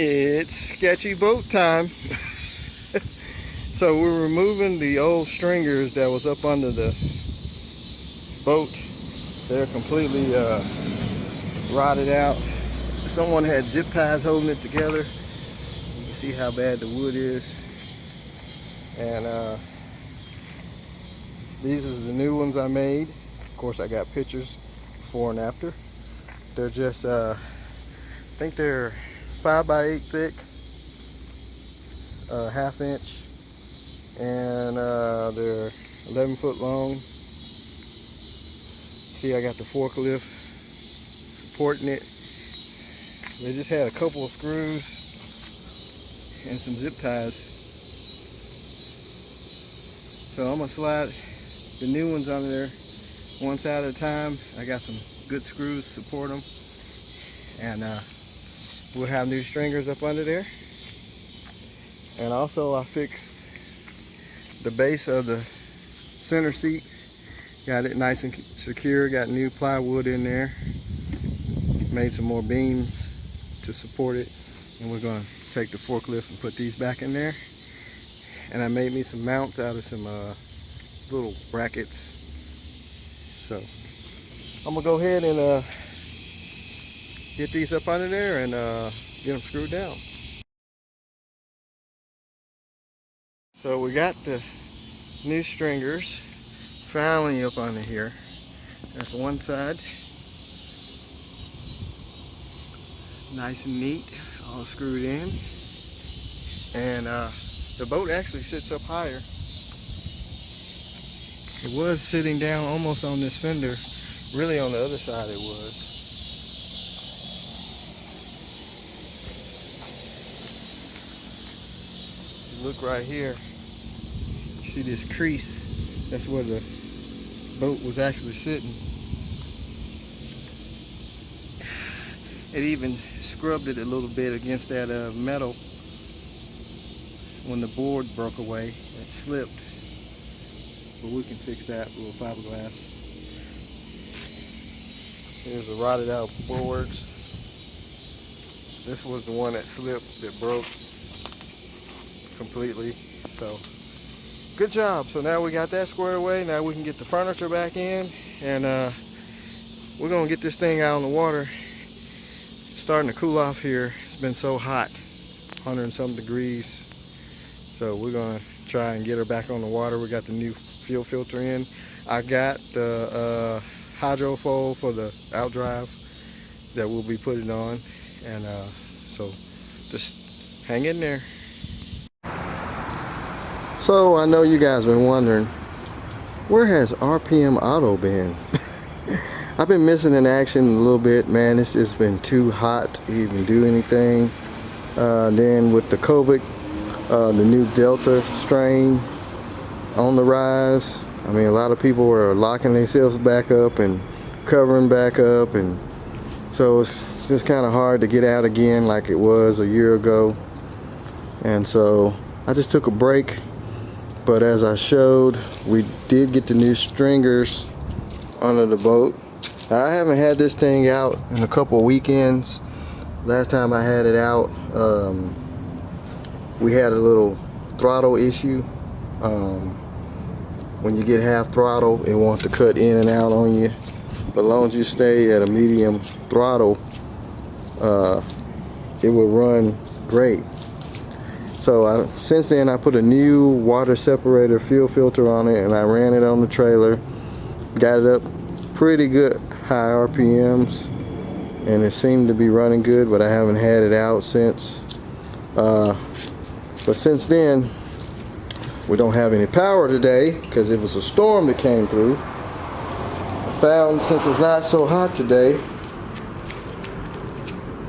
It's sketchy boat time. So we're removing the old stringers that was up under the boat. They're completely rotted out. Someone had zip ties holding it together. You can see how bad the wood is. And these are the new ones I made. Of course, I got pictures before and after. They're just, I think they're 5x8 thick, 1/2 inch, and they're 11 foot long. See, I got the forklift supporting it. They just had a couple of screws and some zip ties. So I'm gonna slide the new ones under there one side at a time. I got some good screws to support them, and we'll have new stringers up under there. And also I fixed the base of the center seat, got it nice and secure, got new plywood in there, made some more beams to support it, and we're going to take the forklift and put these back in there. And I made me some mounts out of some little brackets. So I'm gonna go ahead and get these up under there and get them screwed down. So we got the new stringers finally up under here. That's one side, nice and neat, all screwed in. And the boat actually sits up higher. It was sitting down almost on this fender. Really on the other side it was. Look right here. You see this crease? That's where the boat was actually sitting. It even scrubbed it a little bit against that metal. When the board broke away, it slipped. But we can fix that with a little fiberglass. Here's the rotted out bulwarks. This was the one that slipped, that broke completely. So good job. So now we got that squared away. Now we can get the furniture back in, and we're gonna get this thing out on the water. It's starting to cool off here. It's been so hot, 100 and some degrees. So we're gonna try and get her back on the water. We got the new fuel filter in. I got the hydrofoil for the outdrive that we'll be putting on, and so just hang in there. So I know you guys been wondering, where has RPM Auto been? I've been missing in action a little bit, man. It's just been too hot to even do anything. Then with the COVID, the new Delta strain on the rise. I mean, a lot of people were locking themselves back up and covering back up, and so it's just kind of hard to get out again like it was a year ago. And so I just took a break, but as I showed, we did get the new stringers under the boat. I haven't had this thing out in a couple of weekends. Last time I had it out, we had a little throttle issue. When you get half throttle, it wants to cut in and out on you. But as long as you stay at a medium throttle, it will run great. So since then, I put a new water separator fuel filter on it, and I ran it on the trailer. Got it up pretty good, high RPMs, and it seemed to be running good, but I haven't had it out since. But since then, we don't have any power today because it was a storm that came through. I found, since it's not so hot today,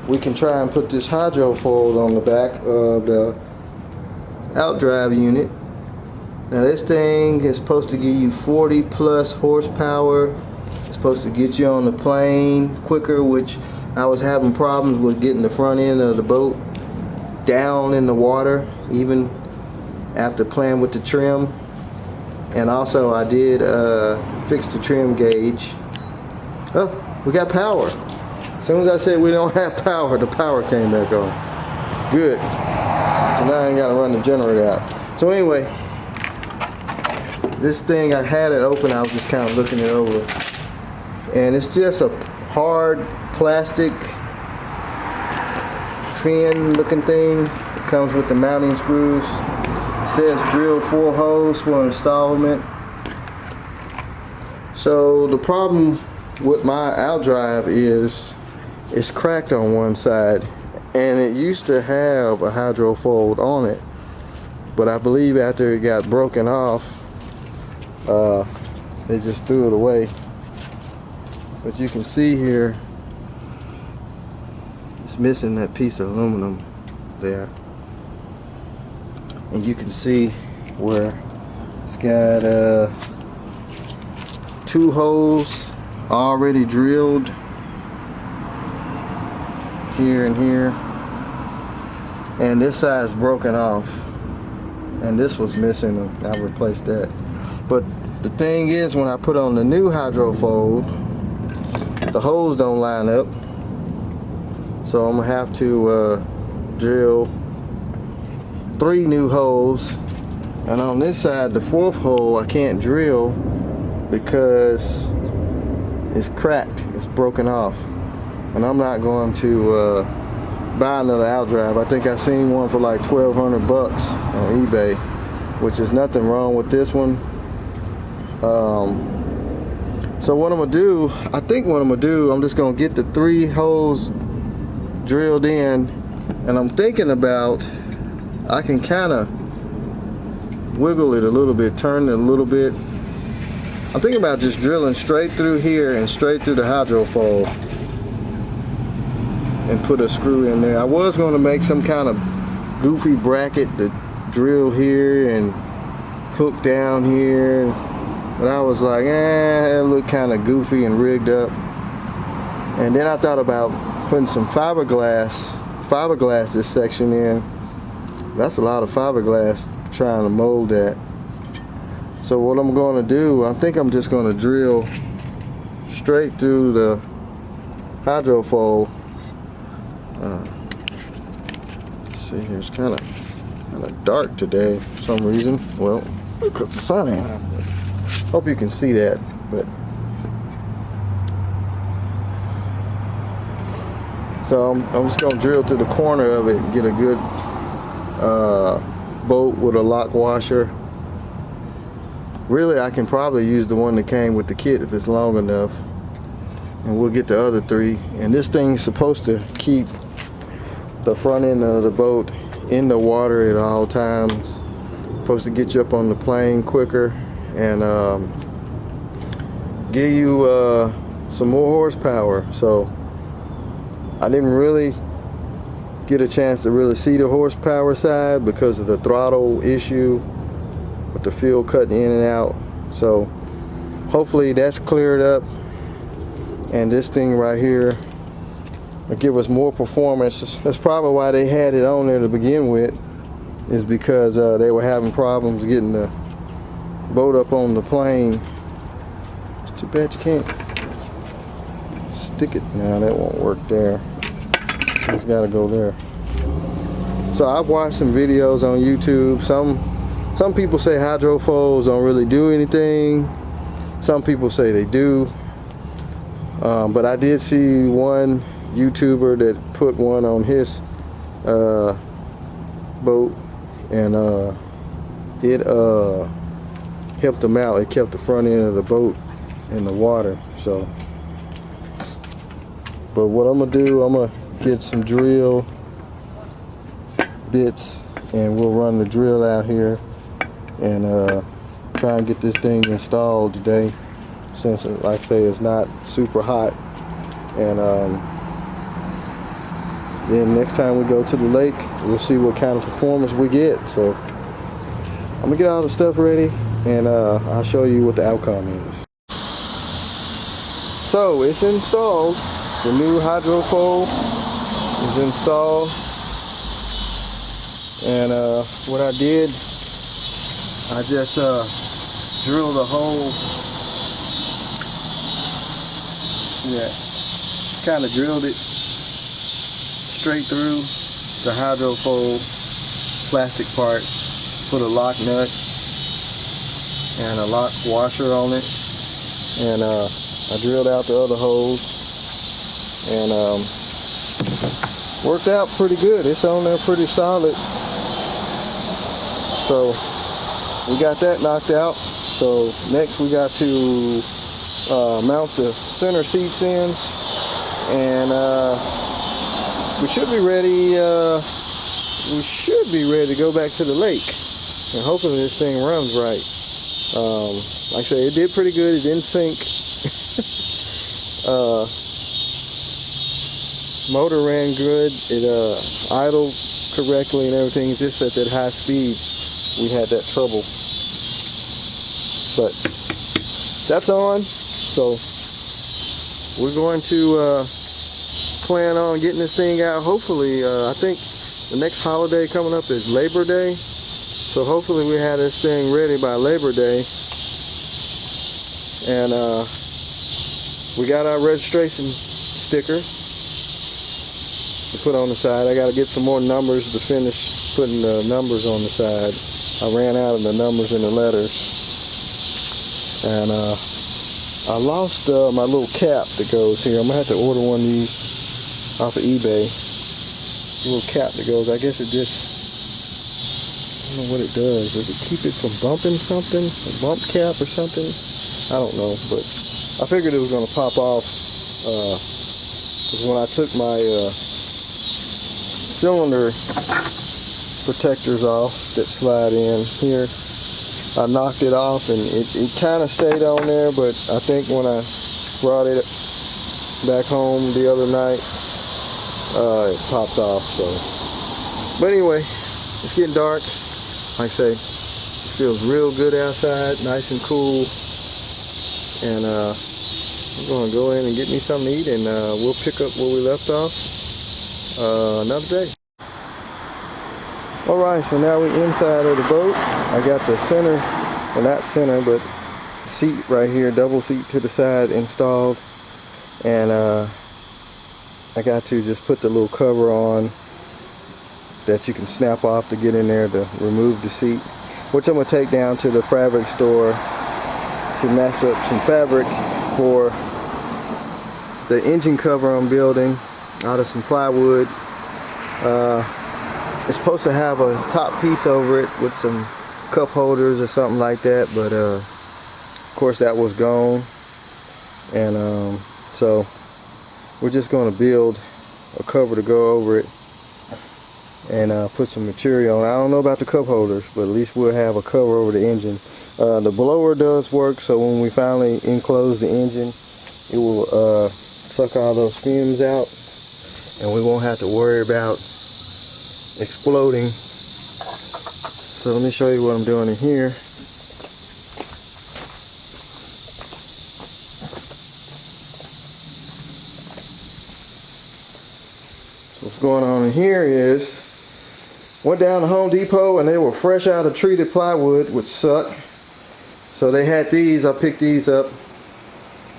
we can try and put this hydrofoil on the back of the outdrive unit. Now this thing is supposed to give you 40 plus horsepower. It's supposed to get you on the plane quicker, which I was having problems with getting the front end of the boat down in the water, even after playing with the trim. And also I did fix the trim gauge. Oh, we got power. As soon as I said we don't have power, the power came back on. Good. So now I ain't gotta run the generator out. So anyway, this thing, I had it open, I was just kind of looking it over. And it's just a hard plastic fin looking thing. It comes with the mounting screws. It says drill 4 holes for installment. So the problem with my outdrive is it's cracked on one side, and it used to have a hydrofoil on it, but I believe after it got broken off, they just threw it away. But you can see here, it's missing that piece of aluminum there, and you can see where it's got 2 holes already drilled here and here, and this side's broken off, and this was missing, and I replaced that. But the thing is, when I put on the new hydrofoil, the holes don't line up, so I'm gonna have to drill 3 new holes. And on this side, the 4th hole I can't drill because it's cracked, it's broken off, and I'm not going to buy another outdrive. I think I seen one for like 1,200 bucks on eBay, which is nothing wrong with this one. So what I'm gonna do, I think what I'm gonna do, I'm just gonna get the 3 holes drilled in, and I'm thinking about, I can kind of wiggle it a little bit, turn it a little bit. I'm thinking about just drilling straight through here and straight through the hydrofoil and put a screw in there. I was going to make some kind of goofy bracket to drill here and hook down here, but I was like, it looked kind of goofy and rigged up. And then I thought about putting some fiberglass this section in. That's a lot of fiberglass trying to mold that. So what I'm going to do, I think I'm just going to drill straight through the hydrofoil. See here, it's kind of dark today for some reason. Well, because the sun ain't out. Hope you can see that. But so I'm just going to drill to the corner of it and get a good bolt with a lock washer. Really, I can probably use the one that came with the kit if it's long enough, and we'll get the other 3. And this thing's supposed to keep the front end of the boat in the water at all times. Supposed to get you up on the plane quicker and give you some more horsepower. So I didn't really get a chance to really see the horsepower side because of the throttle issue with the fuel cutting in and out. So hopefully that's cleared up, and this thing right here will give us more performance. That's probably why they had it on there to begin with, is because they were having problems getting the boat up on the plane. It's too bad you can't stick it. Now that won't work there, so it's got to go there. So I've watched some videos on YouTube. Some people say hydrofoils don't really do anything. Some people say they do. But I did see one YouTuber that put one on his boat, and it helped him out. It kept the front end of the boat in the water. So, but what I'm gonna do, I'm gonna get some drill bits, and we'll run the drill out here and try and get this thing installed today, since like I say, it's not super hot. And then next time we go to the lake, we'll see what kind of performance we get. So I'm gonna get all the stuff ready, and I'll show you what the outcome is. So it's installed. The new hydrofoil is installed, and what I did, I just drilled a hole. Yeah, kind of drilled it straight through, the hydrofoil plastic part, put a lock nut and a lock washer on it, and I drilled out the other holes, and worked out pretty good. It's on there pretty solid. So we got that knocked out. So next we got to mount the center seats in, and we should be ready. To go back to the lake, and hopefully this thing runs right. Like I said, it did pretty good. It didn't sink. Motor ran good. It idled correctly and everything. It's just at that high speed we had that trouble. But that's on. So we're going to plan on getting this thing out. Hopefully, I think the next holiday coming up is Labor Day. So hopefully we have this thing ready by Labor Day. And we got our registration sticker to put on the side. I got to get some more numbers to finish putting the numbers on the side. I ran out of the numbers and the letters. And I lost my little cap that goes here. I'm going to have to order one of these off of eBay. It's a little cap that goes, I guess it just, I don't know what it does. Does it keep it from bumping something? A bump cap or something? I don't know, but I figured it was going to pop off because when I took my cylinder protectors off that slide in here, I knocked it off, and it kind of stayed on there, but I think when I brought it back home the other night, it popped off. So, but anyway, it's getting dark. Like I say, it feels real good outside, nice and cool, and I'm going to go in and get me something to eat, and we'll pick up where we left off another day. Alright, so now we're inside of the boat. I got the center, well not center, but seat right here, double seat to the side installed, and I got to just put the little cover on that you can snap off to get in there to remove the seat, which I'm going to take down to the fabric store to match up some fabric for the engine cover I'm building out of some plywood. It's supposed to have a top piece over it with some cup holders or something like that, but of course that was gone, and so we're just going to build a cover to go over it and put some material on. I don't know about the cup holders, but at least we'll have a cover over the engine. The blower does work, so when we finally enclose the engine, it will suck all those fumes out, and we won't have to worry about exploding. So let me show you what I'm doing in here. So what's going on in here is, went down to Home Depot and they were fresh out of treated plywood, which sucked. So they had these, I picked these up,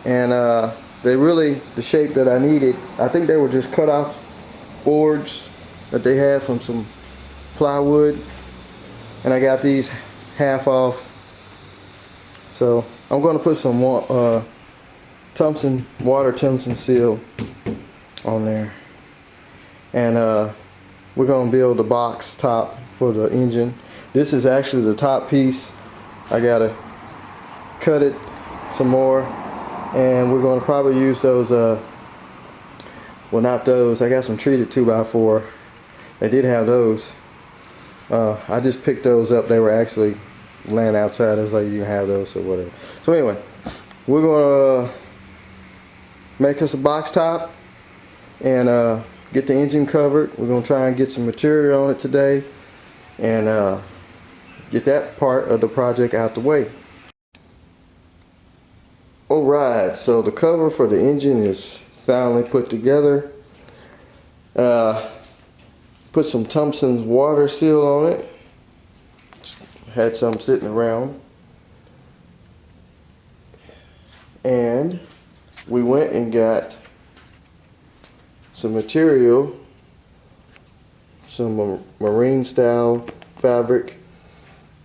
and they're really the shape that I needed. I think they were just cut off boards that they had from some plywood, and I got these half off. So I'm going to put some water Thompson seal on there, and we're going to build the box top for the engine. This is actually the top piece. I gotta cut it some more, and we're going to probably use those well, not those, I got some treated 2x4. They did have those. I just picked those up. They were actually laying outside. I was like, you can have those or whatever. So anyway, we're going to make us a box top and get the engine covered. We're going to try and get some material on it today and get that part of the project out the way. Alright, so the cover for the engine is finally put together. Put some Thompson's water seal on it. Had some sitting around. And we went and got some material, some marine style fabric,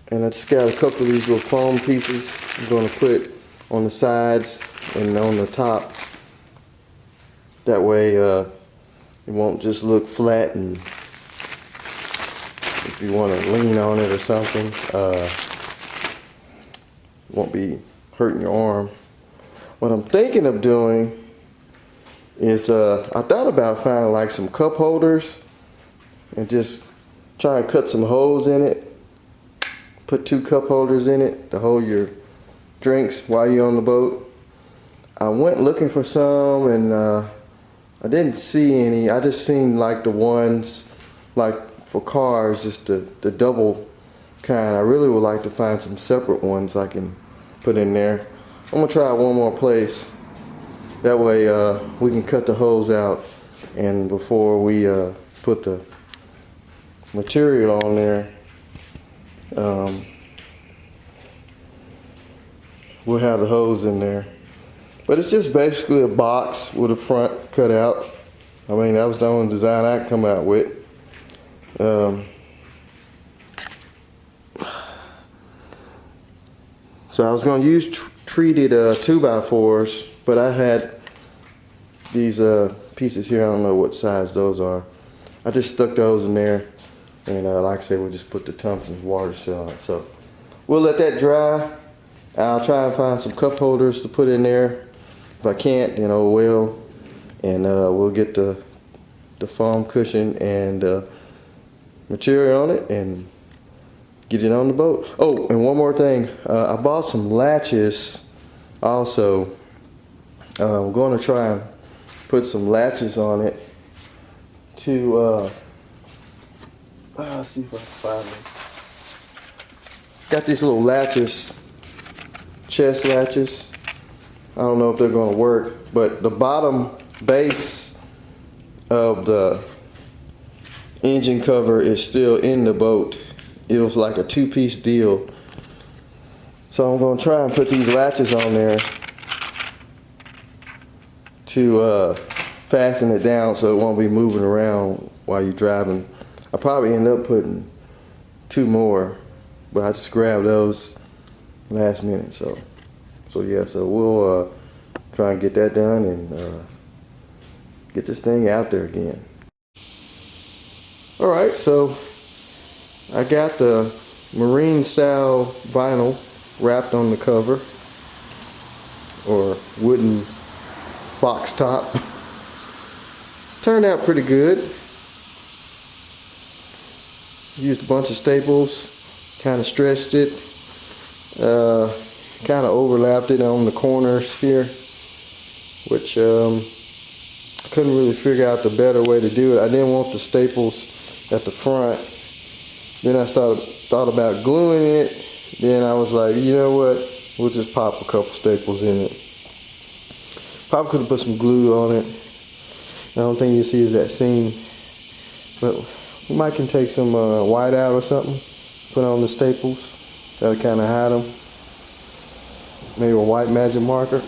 and I just got a couple of these little foam pieces I'm going to put on the sides and on the top. That way it won't just look flat, and if you want to lean on it or something, won't be hurting your arm. What I'm thinking of doing is I thought about finding like some cup holders and just try and cut some holes in it. Put 2 cup holders in it to hold your drinks while you're on the boat. I went looking for some, and I didn't see any. I just seen like the ones like for cars, just the double kind. I really would like to find some separate ones I can put in there. I'm gonna try one more place. That way we can cut the holes out, and before we put the material on there, we'll have the hose in there. But it's just basically a box with a front cut out. I mean, that was the only design I could come out with. So I was going to use treated 2x4s, but I had these pieces here. I don't know what size those are. I just stuck those in there, and like I said, we'll just put the Thompson's water seal on it. So we'll let that dry. I'll try and find some cup holders to put in there. If I can't, then oh well. And we'll get the foam cushion and material on it and get it on the boat. Oh, and one more thing. I bought some latches also. I'm going to try and put some latches on it to let's see if I can find them. Got these little latches, chest latches. I don't know if they're going to work, but the bottom base of the engine cover is still in the boat. It was like a 2-piece deal. So I'm going to try and put these latches on there to fasten it down so it won't be moving around while you're driving. I probably end up putting 2 more, but I just grabbed those last minute. So yeah, so we'll try and get that done and get this thing out there again. All right, so I got the marine style vinyl wrapped on the cover, or wooden box top. Turned out pretty good. Used a bunch of staples, kind of stretched it, kind of overlapped it on the corners here, which I couldn't really figure out the better way to do it. I didn't want the staples at the front. Then I thought about gluing it. Then I was like, you know what? We'll just pop a couple staples in it. Probably could have put some glue on it. The only thing you see is that seam. But we might can take some white out or something, put on the staples. That'll kind of hide them. Maybe a white magic marker.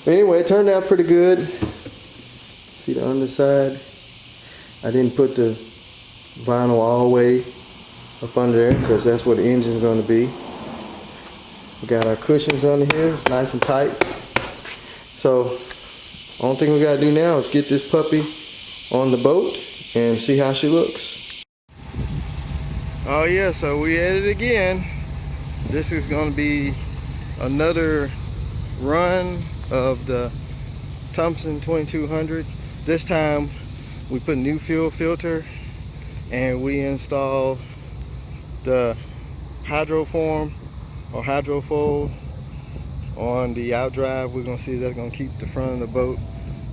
Anyway, it turned out pretty good. See the underside? I didn't put the vinyl all the way up under there because that's where the engine's going to be. We got our cushions under here, it's nice and tight. So, only thing we got to do now is get this puppy on the boat and see how she looks. Oh yeah, so we at it again. This is going to be another run of the Thompson 2200. This time we put a new fuel filter and we installed the hydroform or hydrofoil on the outdrive. We're going to see if that's going to keep the front of the boat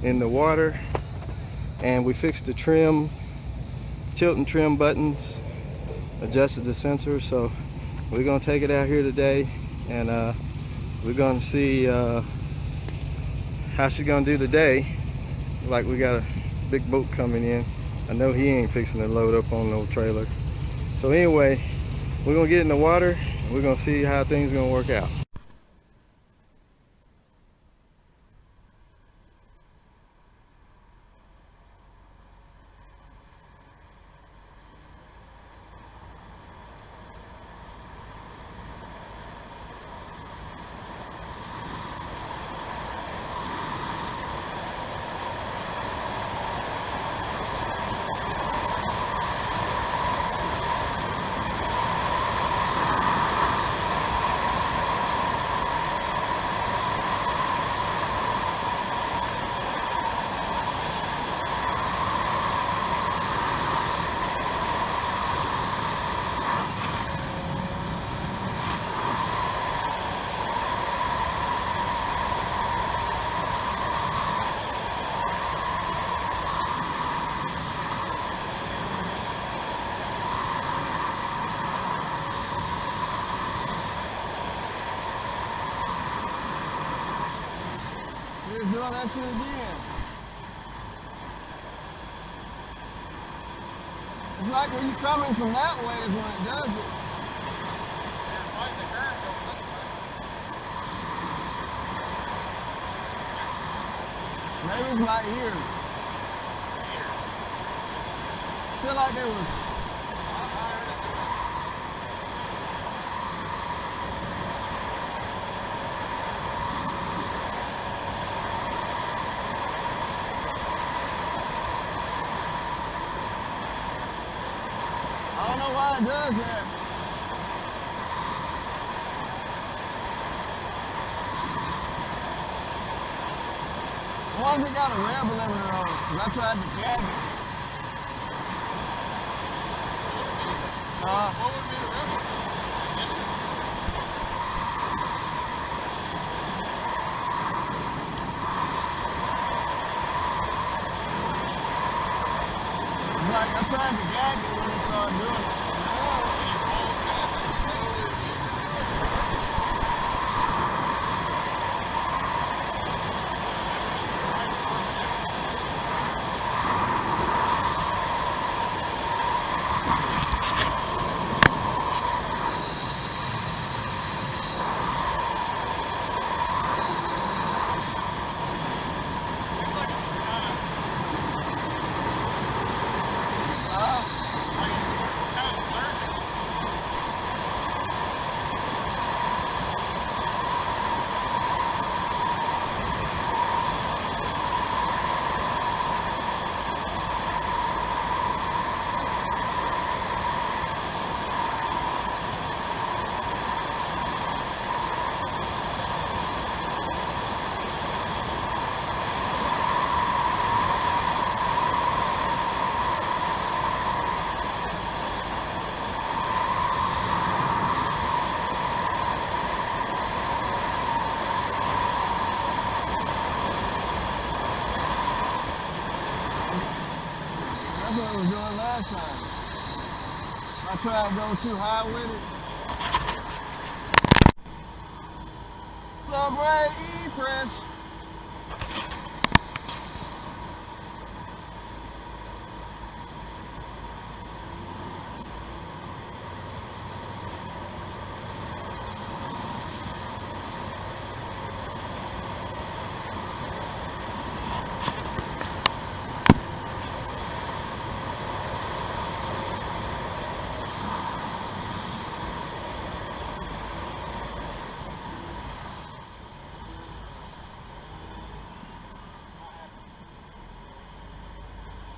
in the water. And we fixed the trim, tilt and trim buttons, adjusted the sensor. So we're going to take it out here today and we're going to see how she's going to do today. Like we got a big boat coming in. I know he ain't fixing to load up on no trailer. So anyway, we're going to get in the water and we're going to see how things are going to work out. that shit again. It's like when you're coming from that way is when it does it. Maybe it's my ears. I feel like it was. I don't know why it does that. As long as it got a rev limiter on it, because I tried to gag it. What would be the rev limiter? It's like I tried to gag it when it started doing it. That's what I was doing last time. I tried to go too high with it. Subway E-Fresh.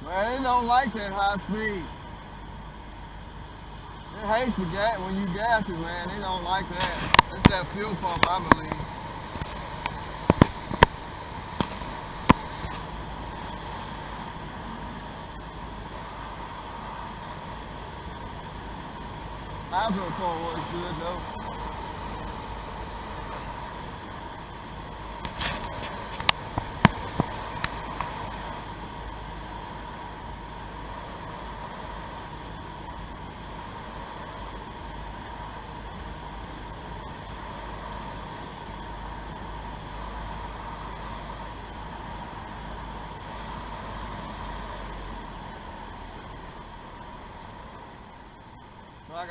Man, they don't like that high speed. It hates the gas when you gas it, man. They don't like that. It's that fuel pump, I believe. Hydrofoil works good though.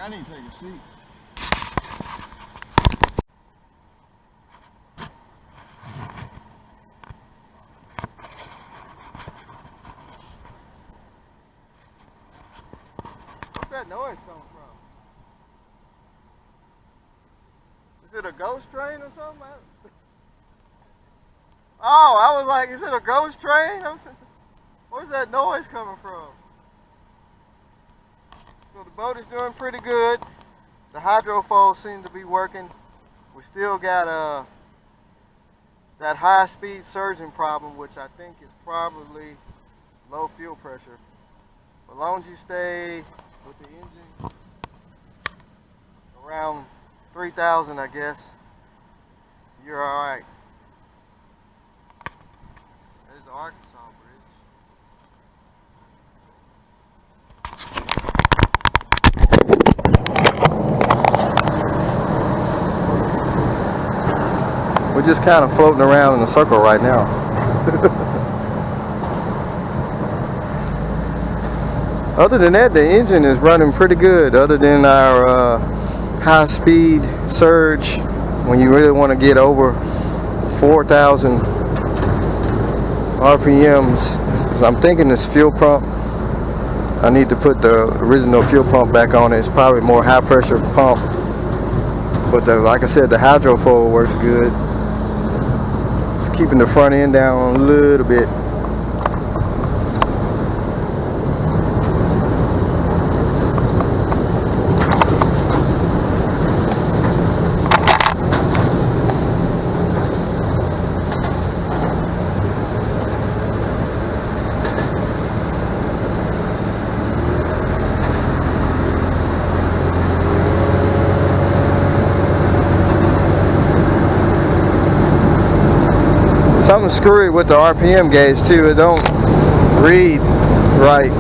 I need to take a seat. What's that noise coming from? Is it a ghost train or something? Oh, I was like, is it a ghost train? Where's that noise coming from? So the boat is doing pretty good. The hydrofoil seems to be working. We still got that high speed surging problem, which I think is probably low fuel pressure. As long as you stay with the engine around 3,000, I guess, you're alright. There's the Arkansas We're just kind of floating around in a circle right now. Other than that, the engine is running pretty good. Other than our high-speed surge, when you really want to get over 4,000 RPMs. So I'm thinking this fuel pump, I need to put the original fuel pump back on it. It's probably more high pressure pump, but like I said, the Hydrofoil works good. It's keeping the front end down a little bit. Something screwy with the RPM gauge too. It don't read right.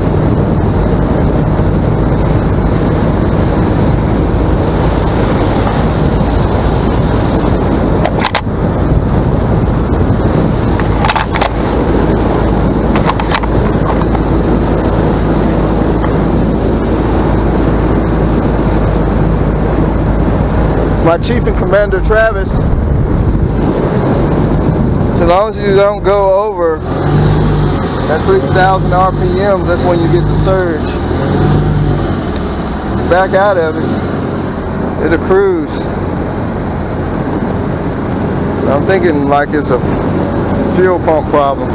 My chief and commander Travis, as long as you don't go over that 3,000 RPMs, that's when you get the surge. Back out of it, it'll cruise. I'm thinking like it's a fuel pump problem.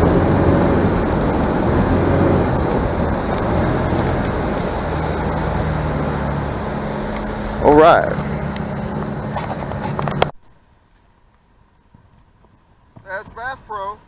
All right. That's Bass Pro.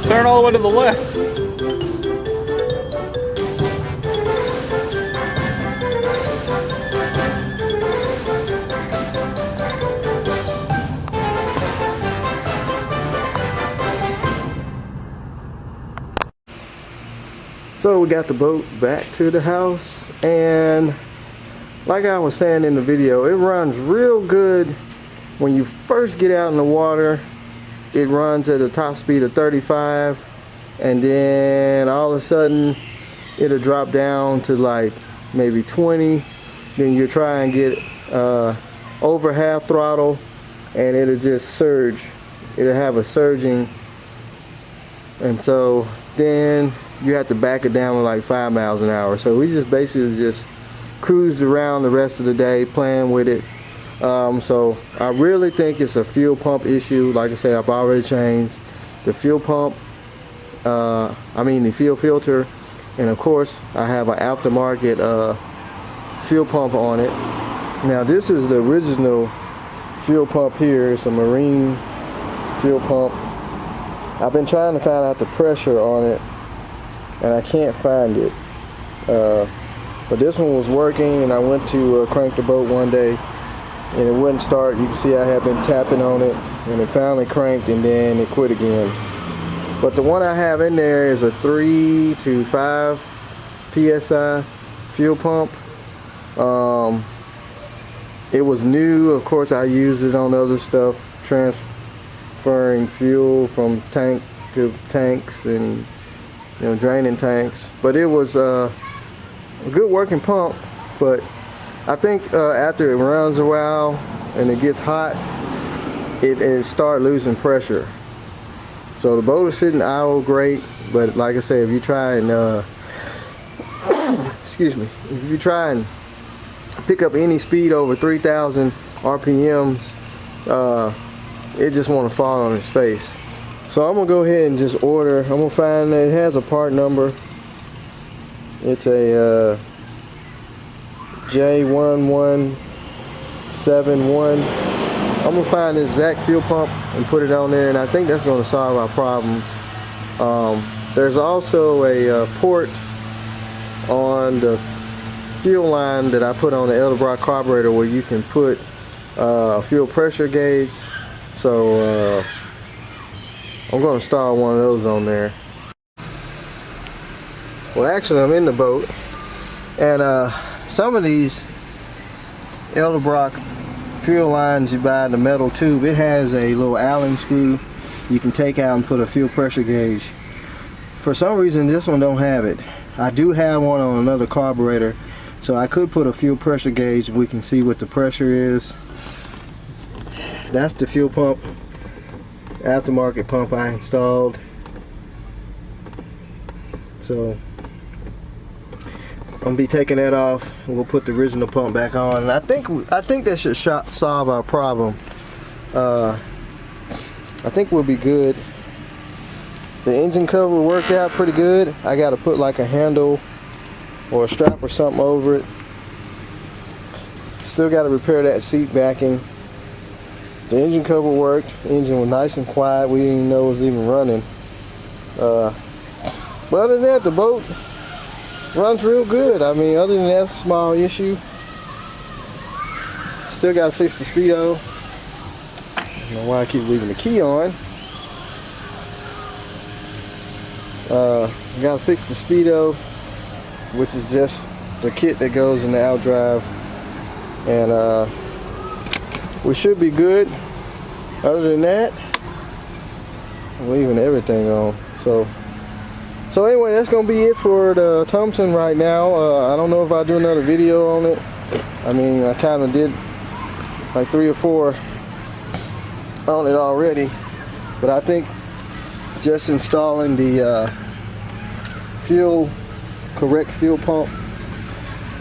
Turn all the way to the left. So we got the boat back to the house, and like I was saying in the video, it runs real good when you first get out in the water. It runs at a top speed of 35, and then all of a sudden it'll drop down to like maybe 20. Then you try and get over half throttle, and it'll just surge. It'll have a surging and so then you have to back it down to like 5 miles an hour. So we just basically just cruised around the rest of the day playing with it. So I really think it's a fuel pump issue. Like I said, I've already changed the fuel pump, the fuel filter, and of course I have an aftermarket fuel pump on it. Now this is the original fuel pump here. It's a marine fuel pump. I've been trying to find out the pressure on it and I can't find it, but this one was working, and I went to crank the boat one day and it wouldn't start. You can see I have been tapping on it and it finally cranked, and then it quit again. But the one I have in there is a 3 to 5 psi fuel pump. It was new. Of course I used it on other stuff, transferring fuel from tank to tanks and draining tanks, but it was a good working pump. But I think after it runs a while and it gets hot, it starts losing pressure. So the boat is sitting idle great, but like I said, if you try and if you try and pick up any speed over 3,000 RPMs, it just want to fall on its face. So I'm gonna go ahead and just order. I'm gonna find that it has a part number. It's a J1171. I'm gonna find the exact fuel pump and put it on there, and I think that's gonna solve our problems. There's also a port on the fuel line that I put on the Edelbrock carburetor where you can put a fuel pressure gauge. So I'm going to install one of those on there. Well, actually I'm in the boat, and some of these Edelbrock fuel lines you buy in the metal tube, it has a little Allen screw you can take out and put a fuel pressure gauge. For some reason this one don't have it. I do have one on another carburetor, so I could put a fuel pressure gauge. We can see what the pressure is. That's the fuel pump, aftermarket pump I installed. So I'm gonna be taking that off, and we'll put the original pump back on, and I think that should solve our problem. I think we'll be good. The engine cover worked out pretty good. I got to put like a handle or a strap or something over it. Still got to repair that seat backing. The engine cover worked. The engine was nice and quiet. We didn't even know it was even running. But other than that, the boat runs real good. I mean, other than that small issue, still got to fix the speedo. I don't know why I keep leaving the key on. Got to fix the speedo, which is just the kit that goes in the outdrive, and we should be good. Other than that, I'm leaving everything on. So anyway, that's gonna be it for the Thompson right now. I don't know if I'll do another video on it. I mean, I kind of did like 3 or 4 on it already, but I think just installing the correct fuel pump,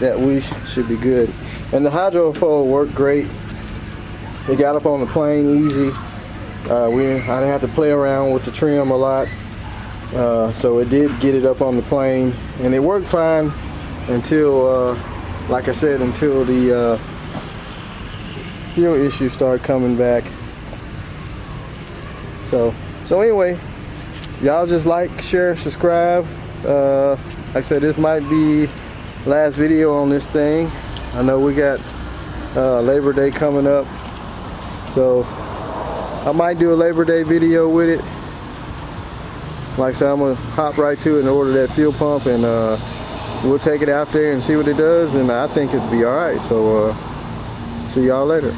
that we should be good. And the Hydrofoil worked great. It got up on the plane easy. I didn't have to play around with the trim a lot, so it did get it up on the plane, and it worked fine until, like I said, until the fuel issue started coming back. So anyway, y'all just like, share, and subscribe. Like I said, this might be last video on this thing. I know we got Labor Day coming up, so I might do a Labor Day video with it. Like I said, I'm gonna hop right to it and order that fuel pump, and we'll take it out there and see what it does, and I think it'll be alright. So see y'all later.